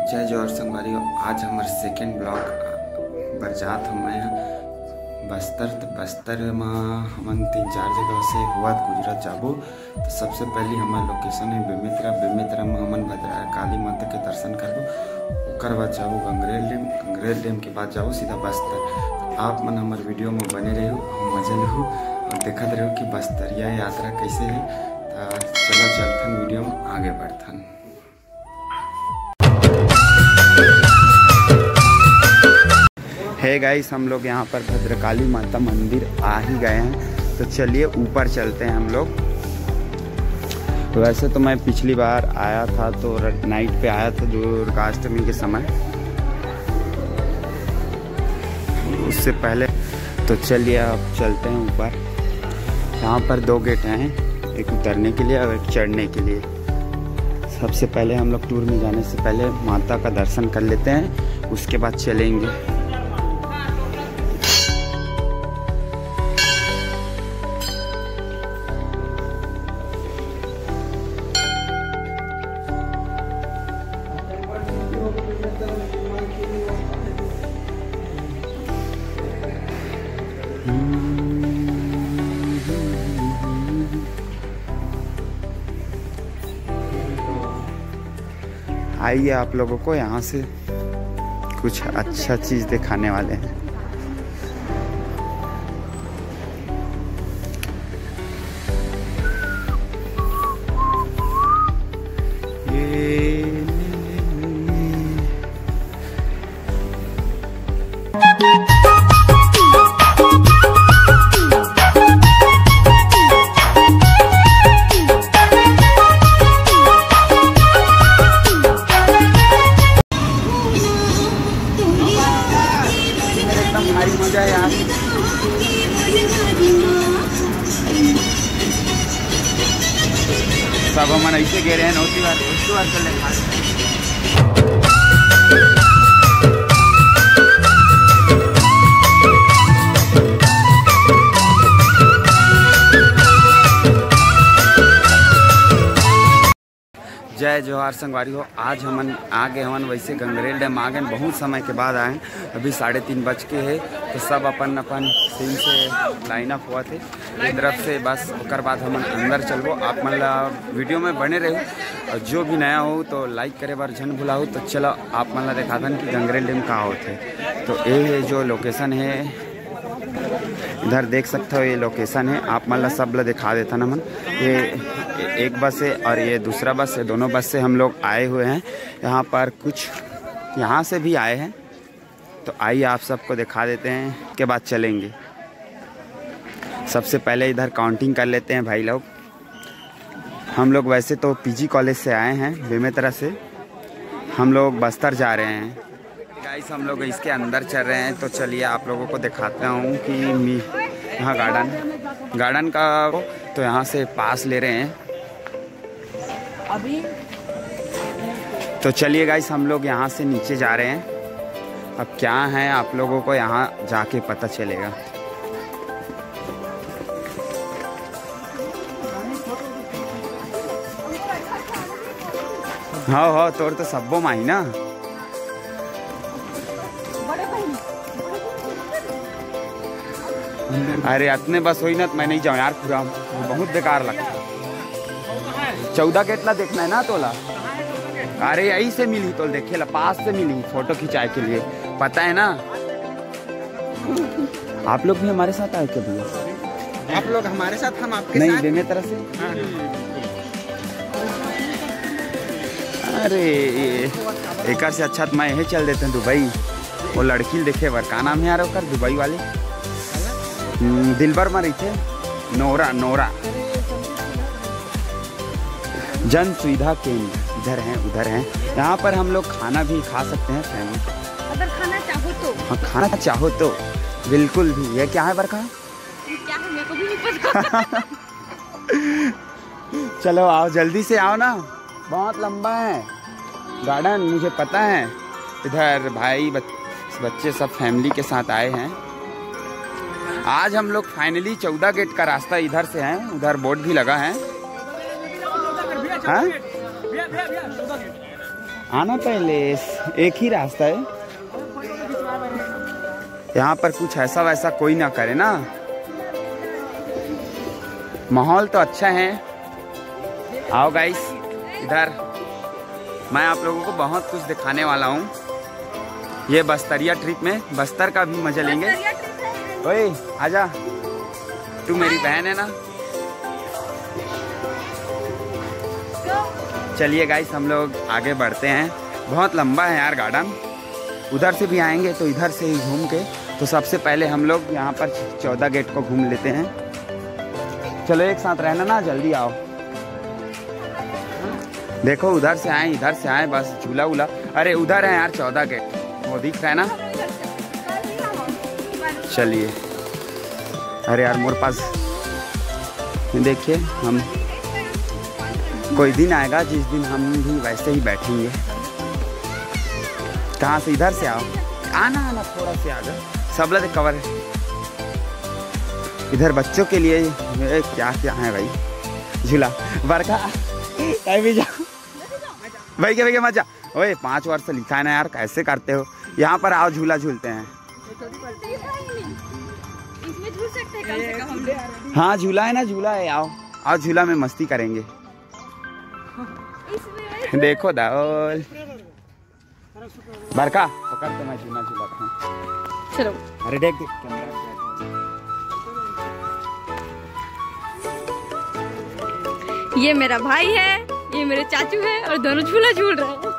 जय जोहर संगवारी। आज हमारे सेकेंड ब्लॉग बरजात हमें बस्तर। तो बस्तर में हमन 3-4 जगह से हुआ गुजरात जाबो। तो सबसे पहले हमारे लोकेशन है बेमेतरा। बेमेतरा में हमन भद्रा काली माता के दर्शन करबो। ओकर बाद जाबो गंगरेल डैम। गंगरेल डैम के बाद जाबो सीधा बस्तर। तो आप मन हमारे वीडियो में बने रहो, मजा लो और देखते रहो कि बस्तरिया यात्रा कैसे है। तो चलो चलथन वीडियो में आगे बढ़थन। हे गाइस, हम लोग यहाँ पर भद्रकाली माता मंदिर आ ही गए हैं। तो चलिए ऊपर चलते हैं हम लोग। वैसे तो मैं पिछली बार आया था तो नाइट पे आया था दुर्गाष्टमी के समय, उससे पहले। तो चलिए अब चलते हैं ऊपर। यहाँ पर 2 गेट हैं, एक उतरने के लिए और एक चढ़ने के लिए। सबसे पहले हम लोग टूर में जाने से पहले माता का दर्शन कर लेते हैं, उसके बाद चलेंगे। आइए, आप लोगों को यहाँ से कुछ अच्छा चीज दिखाने वाले हैं। सब हम ऐसे गे रहे हैं नौती बार चले। जय जोहार संगवारी हो। आज हमन आ गए हमन वैसे गंगरेल डैम आ गए, बहुत समय के बाद आए। अभी 3:30 बज के है। तो सब अपन अपन सीन से लाइन अप हुआ थे एक तरफ से। बस ओकर बाद हमन अंदर चलबो। आप मन ला वीडियो में बने रहो और जो भी नया हो तो लाइक करे बार झन भुलाओ। तो चलो आप मन ला दिखा दन कि गंगरेल डैम कहाँ होते। तो ये जो लोकेशन है, इधर देख सकते हो, ये लोकेशन है। आप मन ला सब ला दिखा देता ना मन। ये एक बस है और ये दूसरा बस है, दोनों बस से हम लोग आए हुए हैं। यहाँ पर कुछ यहाँ से भी आए हैं। तो आइए आप सबको दिखा देते हैं, के बाद चलेंगे। सबसे पहले इधर काउंटिंग कर लेते हैं भाई लोग। हम लोग वैसे तो पीजी कॉलेज से आए हैं बेमेतरा से। हम लोग बस्तर जा रहे हैं गाइस। हम लोग इसके अंदर चल रहे हैं। तो चलिए आप लोगों को दिखाता हूँ कि यहाँ गार्डन का तो यहाँ से पास ले रहे हैं अभी। तो चलिए गाइस, हम लोग यहाँ से नीचे जा रहे हैं। अब क्या है आप लोगों को यहाँ जाके पता चलेगा। हाँ तोर तो सब्बो माही ना। अरे इतने बस हुई ना तो मैं नहीं जाऊँ यार, पूरा बहुत बेकार लगता है। 14 गेट ला देखना है ना तोला। अरे यही से मिली तो देखे ला, पास से मिली फोटो खिंचाए के लिए, पता है ना। आप लोग भी हमारे साथ आए कभी? आप लोग हमारे साथ, हम आपके नहीं साथ। बेमेतरा से। अरे एक से अच्छा तो मैं यही चल देते हैं दुबई। वो लड़की देखे बर का नाम है यार ओकर, दुबई वाले दिलबर में रही थे, नोरा जन सुविधा केंद्र। इधर हैं उधर हैं। यहाँ पर हम लोग खाना भी खा सकते हैं फैमिली। अगर खाना चाहो तो। हाँ, खाना चाहो तो बिल्कुल भी। ये क्या है बरखा? क्या है मेरे को भी नहीं पता। चलो आओ, जल्दी से आओ ना, बहुत लंबा है गार्डन, मुझे पता है। इधर भाई बच्चे सब फैमिली के साथ आए हैं। आज हम लोग फाइनली 14 गेट का रास्ता इधर से है। उधर बोर्ड भी लगा है। आना पहले, एक ही रास्ता है। यहाँ पर कुछ ऐसा वैसा कोई ना करे ना। माहौल तो अच्छा है। आओ गाइस इधर, मैं आप लोगों को बहुत कुछ दिखाने वाला हूँ। ये बस्तरिया ट्रिप में बस्तर का भी मजा लेंगे। ओए आजा, तू मेरी बहन है ना। चलिए गाइस हम लोग आगे बढ़ते हैं। बहुत लंबा है यार गार्डन। उधर से भी आएंगे तो इधर से ही घूम के, तो सबसे पहले हम लोग यहाँ पर 14 गेट को घूम लेते हैं। चलो एक साथ रहना ना, जल्दी आओ। देखो उधर से आए इधर से आए, बस झूला वूला। अरे उधर है यार 14 गेट, वो दिख रहा है ना। चलिए, अरे यार मोर पास देखिए, हम कोई दिन आएगा जिस दिन हम भी वैसे ही बैठेंगे। कहाँ से? इधर से आओ, आना आना थोड़ा से आगे, सब लोग कवर है। इधर बच्चों के लिए क्या क्या है भाई, झूला बरखा भी जाओ भाई, क्या मजा। ओए 5 वर्ष से लिखा है ना यार, कैसे करते हो। यहाँ पर आओ, झूला झूलते हैं। इसमें झूल सकते हैं कम से कम हम लोग। हाँ झूला है ना, झूला है। आओ आओ, झूला में मस्ती करेंगे। देखो दाओल बरखा पकड़ के मैं झूला झूलाता हूँ। चलो। अरे देख देख कैमरा। ये मेरा भाई है, ये मेरे चाचू है, और दोनों झूला झूल रहे हैं।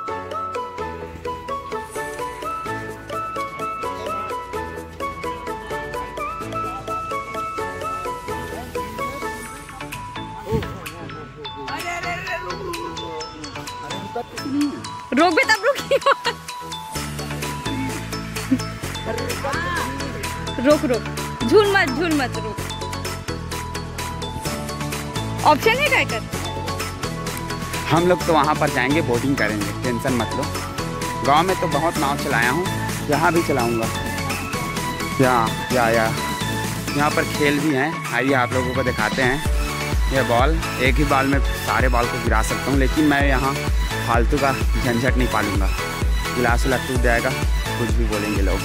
रोक बे, तब रुकी। रोक रोक, झूल मत रोक। ऑप्शन है क्या कर? हम लोग तो वहाँ पर जाएंगे, बोटिंग करेंगे, टेंशन मत लो। गांव में तो बहुत नाव चलाया हूँ, यहाँ भी चलाऊँगा। यहाँ पर खेल भी हैं। आइए आप लोगों को दिखाते हैं। ये बॉल, एक ही बॉल में सारे बॉल को गिरा सकता हूँ, लेकिन मैं यहाँ फालतू का झंझट नहीं पालूंगा। गिलास टूट जाएगा, कुछ भी बोलेंगे लोग।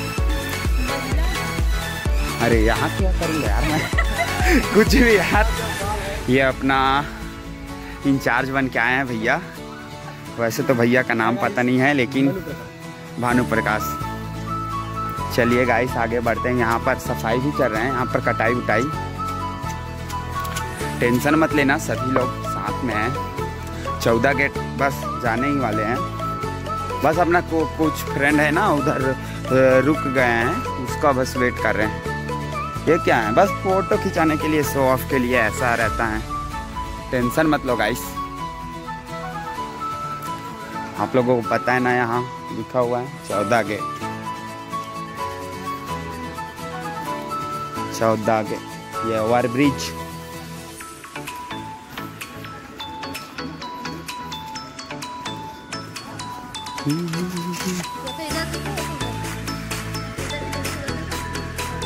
अरे यहाँ क्या करूँगा यार मैं कुछ भी यार। ये अपना इंचार्ज बन के आए हैं भैया। वैसे तो भैया का नाम पता नहीं है, लेकिन भानु प्रकाश। चलिए गाइस आगे बढ़ते हैं। यहाँ पर सफाई भी चल रहे हैं, यहाँ पर कटाई उटाई। टेंशन मत लेना, सभी लोग साथ में हैं। 14 गेट बस जाने ही वाले हैं। बस अपना कुछ फ्रेंड है ना उधर रुक गए हैं, उसका बस वेट कर रहे हैं। ये क्या है? बस फोटो खिंचाने के लिए, शो ऑफ के लिए ऐसा रहता है। टेंशन मत लो गाइस। आप लोगों को पता है ना, यहाँ लिखा हुआ है 14 गेट। 14 गेट, ये ओवर ब्रिज।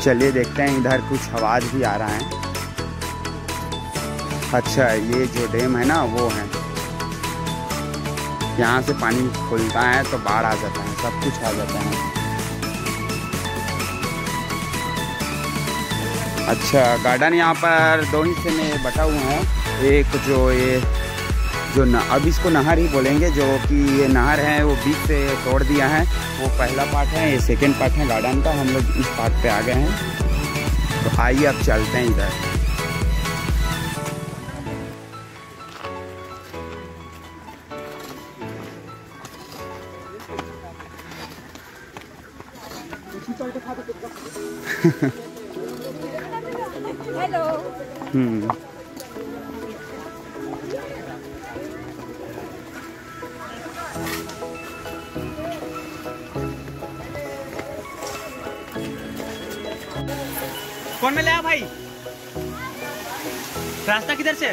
चलिए देखते हैं, इधर कुछ आवाज भी आ रहा है। अच्छा, ये जो डैम है ना वो है। यहाँ से पानी खुलता है तो बाढ़ आ जाता है, सब कुछ आ जाता है। अच्छा, गार्डन यहाँ पर 2 हिस्से में बटा हुआ है। एक जो अब इसको नहर ही बोलेंगे, जो कि ये नहर है वो बीच से तोड़ दिया है, वो पहला पार्ट है। ये सेकेंड पार्ट है गार्डन का। हम लोग इस पार्ट पे आ गए हैं, तो आइए अब चलते हैं इधर। हेलो। कौन में लाया भाई? रास्ता किधर से?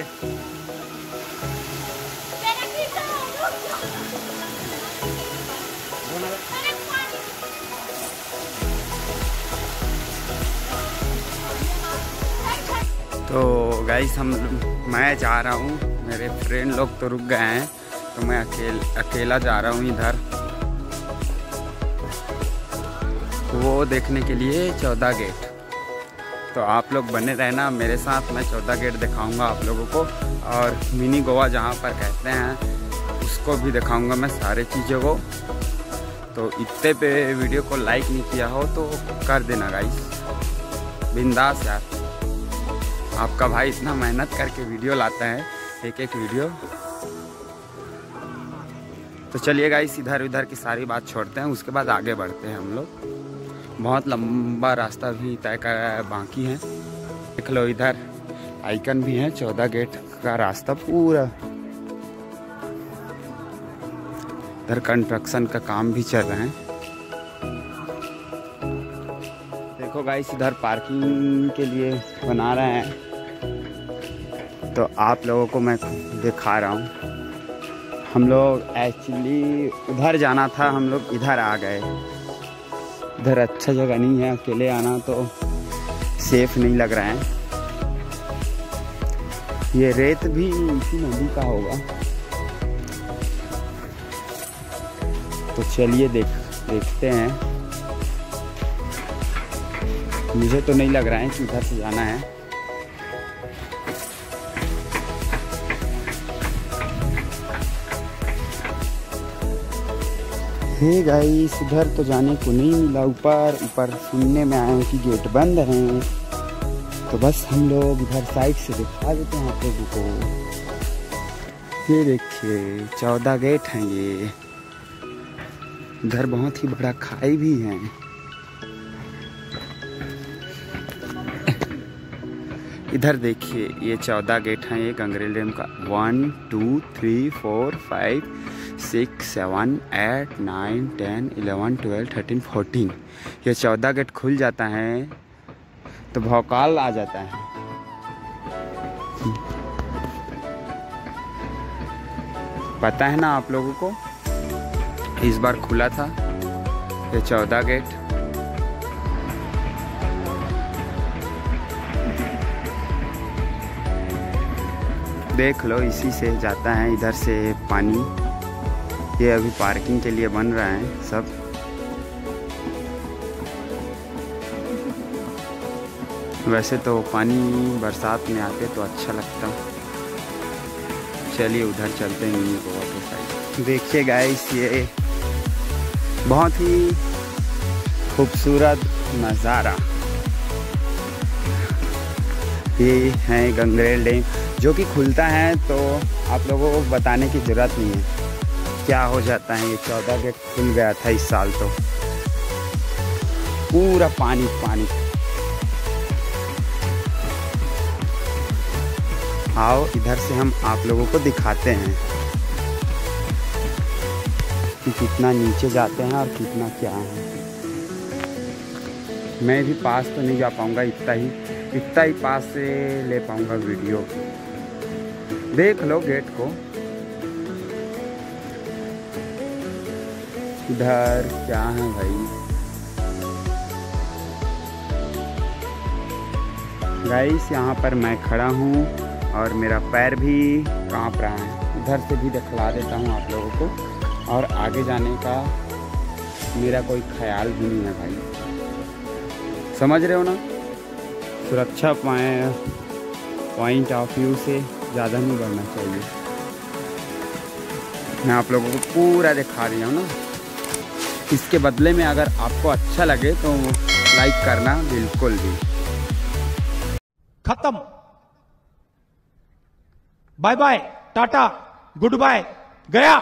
तो गाइस मैं जा रहा हूँ, मेरे फ्रेंड लोग तो रुक गए हैं। तो मैं अकेला जा रहा हूँ इधर वो देखने के लिए 14 गेट। तो आप लोग बने रहना मेरे साथ, मैं 14 गेट दिखाऊंगा आप लोगों को, और मिनी गोवा जहाँ पर कहते हैं उसको भी दिखाऊंगा मैं सारे चीज़ों को। तो इतने पे वीडियो को लाइक नहीं किया हो तो कर देना गाइस, बिंदास यार। आपका भाई इतना मेहनत करके वीडियो लाता है, एक एक वीडियो। तो चलिए गाइस, इधर उधर की सारी बात छोड़ते हैं, उसके बाद आगे बढ़ते हैं हम लोग। बहुत लंबा रास्ता भी तय कर बाकी है। देख लो इधर आइकन भी है, 14 गेट का रास्ता पूरा। इधर कंस्ट्रक्शन का काम भी चल रहा है। देखो गाइस, इधर पार्किंग के लिए बना रहे हैं, तो आप लोगों को मैं दिखा रहा हूँ। हम लोग एक्चुअली उधर जाना था, हम लोग इधर आ गए। इधर अच्छा जगह नहीं है, अकेले आना तो सेफ नहीं लग रहा है। ये रेत भी इसी नदी का होगा। तो चलिए देखते हैं। मुझे तो नहीं लग रहा है कि इधर से जाना है। हे गाइस, इधर तो जाने को नहीं मिला। ऊपर सुनने में आया कि गेट बंद हैं, तो बस हम लोग इधर साइड से दिखा देते हैं आप लोगों को। ये देखिए 14 गेट हैं ये। इधर बहुत ही बड़ा खाई भी है। इधर देखिए ये 14 गेट हैं ये गंगरेल डैम का। 1 2 3 4 5 6 7 8 9 10 11 12 13 14। ये 14 गेट खुल जाता है तो भौकाल आ जाता है। पता है ना आप लोगों को, इस बार खुला था ये 14 गेट। देख लो इसी से जाता है इधर से पानी। ये अभी पार्किंग के लिए बन रहा है सब। वैसे तो पानी बरसात में आते तो अच्छा लगता। चलिए उधर चलते हैं मिनी गोवा के साइड। देखिए गाइस, ये बहुत ही खूबसूरत नज़ारा। ये है गंगरेल डैम जो कि खुलता है, तो आप लोगों को बताने की ज़रूरत नहीं है क्या हो जाता है। ये 14 गेट खुल गया था इस साल, तो पूरा पानी पानी। आओ इधर से हम आप लोगों को दिखाते हैं कि कितना नीचे जाते हैं और कितना क्या है। मैं भी पास तो नहीं जा पाऊंगा, इतना ही पास से ले पाऊंगा वीडियो। देख लो गेट को। इधर क्या है भाई, गाइस यहाँ पर मैं खड़ा हूँ और मेरा पैर भी कांप रहा है। इधर से भी दिखला देता हूँ आप लोगों को। और आगे जाने का मेरा कोई ख्याल भी नहीं है भाई, समझ रहे हो ना। सुरक्षा पॉइंट ऑफ व्यू से ज़्यादा नहीं बढ़ना चाहिए। मैं आप लोगों को पूरा दिखा रही हूँ ना। इसके बदले में अगर आपको अच्छा लगे तो लाइक करना बिल्कुल भी। खत्म, bye bye, tata, good bye, गया।